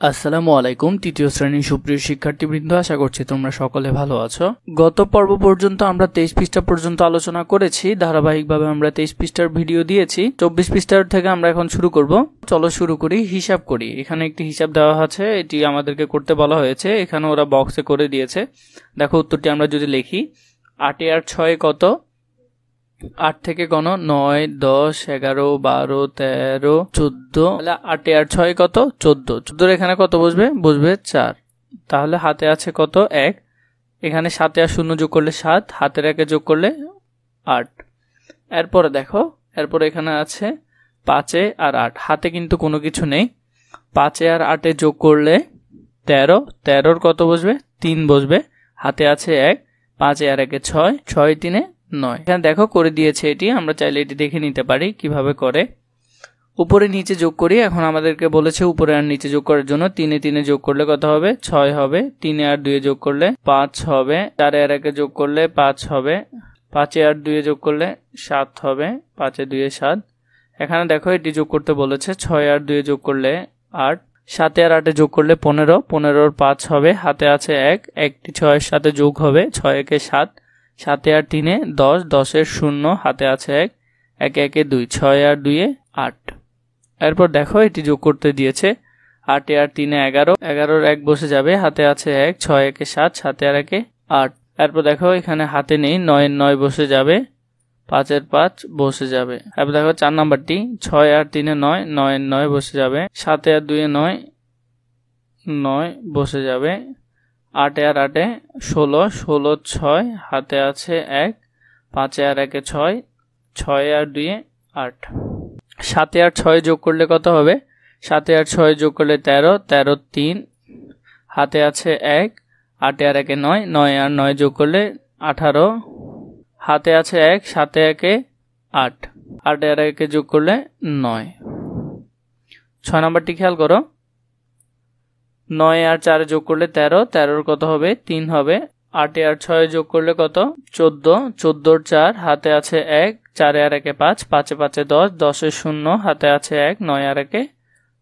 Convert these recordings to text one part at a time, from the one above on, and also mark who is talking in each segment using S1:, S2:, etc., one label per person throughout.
S1: আসসালামু আলাইকুম। তৃতীয় শ্রেণীর সুপ্রিয় শিক্ষার্থীবৃন্দ, আশা করছি তোমরা সকলে ভালো আছো। গত পর্ব পর্যন্ত আমরা 23 পৃষ্ঠা পর্যন্ত আলোচনা করেছি। ধারাবাহিকভাবে আমরা 23 পৃষ্ঠার ভিডিও দিয়েছি। 24 পৃষ্ঠার থেকে আমরা এখন শুরু করব। চলো শুরু করি, হিসাব করি। এখানে একটি হিসাব দেওয়া আছে, এটি আমাদেরকে করতে বলা হয়েছে। এখানে ওরা বক্সে করে দিয়েছে। দেখো উত্তরটি আমরা যদি লিখি, 8 আর 6 কত? 8 থেকে গণ 9, 10, 11, 12, 13, 14। তাহলে 8 আর 6 কত? 14। 14 এখানে কত বসবে? বসবে 4। তাহলে হাতে আছে কত? 1। এখানে 7 আর 0 যোগ করলে 7, হাতের 1 যোগ করলে 8। এরপরে দেখো, এরপরে এখানে আছে 5 আর 8। হাতে কিন্তু কোনো কিছু নেই। 5 আর 8 যোগ করলে 13। 13 কত বসবে? 3 বসবে। হাতে আছে 1। 5 আর 1 6, 6 3 9। এখানে দেখো করে দিয়েছে এটি। আমরা চাইলে এটি দেখে নিতে পারি কিভাবে করে। উপরে নিচে যোগ করি। এখন আমাদেরকে বলেছে উপরে আর নিচে যোগ করার জন্য। 3 3 যোগ করলে কত হবে? 6 হবে। 3 আর 2 যোগ করলে 5 হবে। 4 আর 1 যোগ করলে 5 হবে। 5 আর 2 যোগ করলে 7 হবে। 5 আর 2 7। এখানে দেখো এটি যোগ করতে বলেছে। 6 আর 2 যোগ করলে 8। 7 আর 8 যোগ করলে 15। 15 5 হবে। হাতে আছে 1। 1টি 6 এর সাথে যোগ হবে। 6 1 7। 7 আর 3 10, 10 এর 0, হাতে আছে 1। 1 1 2, 6 আর 2 8। এরপর দেখো এটি যোগ করতে দিয়েছে। 8 আর 3 11, 11 1 বসে যাবে। হাতে আছে 1। 6 1 7, 7 আর 1 8। এরপর দেখো এখানে হাতে নেই। 9 9 বসে যাবে। 5 এর 5 বসে যাবে। এরপর দেখো 4 নাম্বারটি। 6 আর 3 9, 9 9 বসে যাবে। 7 আর 2 9, 9 বসে যাবে। 8 আর 8 16, 16 6, হাতে আছে 1। 5 আর 1 6, 6 আর 2 8। 7 আর 6 যোগ করলে কত হবে? 7 আর 6 যোগ করলে 13, 13 3, হাতে আছে 1। 8 আর 1 9, 9 আর 9 যোগ করলে 18, হাতে আছে 1। 7 1 8, 8 আর 1 যোগ করলে 9। 6 নাম্বারটি খেয়াল করো। 9 আর 4 যোগ করলে 13, 13 কত হবে? 3 হবে। 8 আর 6 যোগ করলে কত? 14, 14 4, হাতে আছে 1। 4 আর 1 5, 5 5 10, 10 এর 0, হাতে আছে 1। 9 আর 1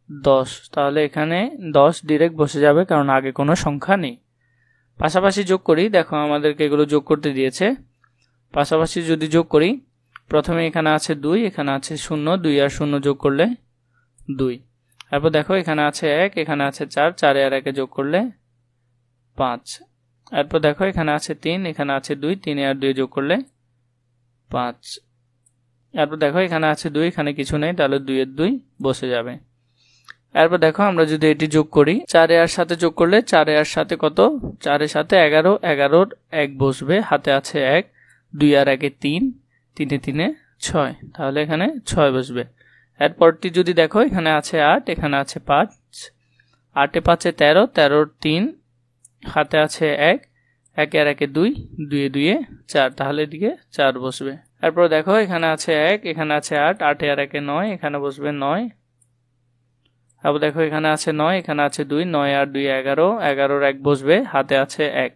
S1: 10। তাহলে এখানে 10 ডিরেক্ট বসে যাবে, কারণ আগে কোনো সংখ্যা নেই। পাশাপাশি যোগ করি। দেখো আমাদেরকে এগুলো যোগ করতে দিয়েছে। পাশাপাশি যদি যোগ করি, প্রথমে এখানে আছে 2, এখানে আছে 0, 2 আর 0 যোগ করলে 2। তারপর দেখো এখানে আছে 1, এখানে আছে 4, 4 আর 1 যোগ করলে 5। এরপর দেখো এখানে আছে 3, এখানে আছে 2, 3 আর 2 যোগ করলে 5। এরপর দেখো এখানে আছে 2, এখানে কিছু নেই, তাহলে 2 এর 2 বসে যাবে। এরপর দেখো আমরা যদি এটি যোগ করি, 4 এর সাথে যোগ করলে 4 এর সাথে কত? 4 এর সাথে 11, 11 1 বসবে। হাতে আছে 1। 2 আর 1 3, 3 3 6, তাহলে এখানে 6 বসবে। এরপরটি যদি দেখো এখানে আছে 8, এখানে আছে 5। 8 5 13, 13 3, হাতে আছে 1। 1 আর 1 2, 2 2 4, তাহলে এদিকে 4 বসবে। এরপর দেখো এখানে আছে 1, এখানে আছে 8। 8 আর 1 9, এখানে বসবে 9। তারপর দেখো এখানে আছে 9, এখানে আছে 2, 9 আর 2 11, 11 1 বসবে। হাতে আছে 1।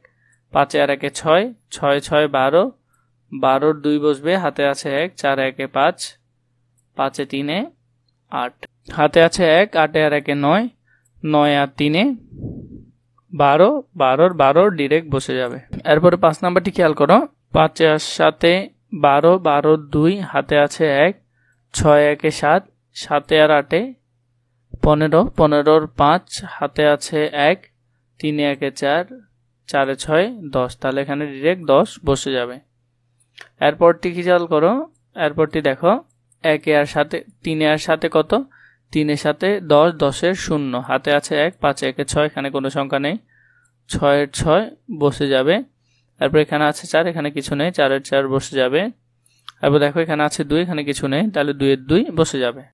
S1: 5 আর 1 6, 6 6 12, 12 2 বসবে। হাতে আছে 1। 4 1 5, 5 3 8, হাতে আছে 1। 8 আর 1 9, 9 আর 3 12, 12 12 ডিরেক্ট বসে যাবে। এরপরে 5 নাম্বারটি খেয়াল করো। 5 আর 7 12, 12 2, হাতে আছে 1। 6 1 7, 7 আর 8 15, 15 5, হাতে আছে 1। 3 1 4, 4 6 10, তাহলে এখানে ডিরেক্ট 10 বসে যাবে। এরপরটি খেয়াল করো। এরপরটি দেখো 1 আর সাথে 3 এর সাথে কত? 3 এর সাথে 10, 10 এর 0, হাতে আছে 1। 5 1 6, এখানে কোনো সংখ্যা নেই। 6 এর 6 বসে যাবে। তারপর এখানে আছে 4, এখানে কিছু নেই। 4 এর 4 বসে যাবে। তারপর দেখো এখানে আছে 2, এখানে কিছু নেই, তাহলে 2 এর 2 বসে যাবে।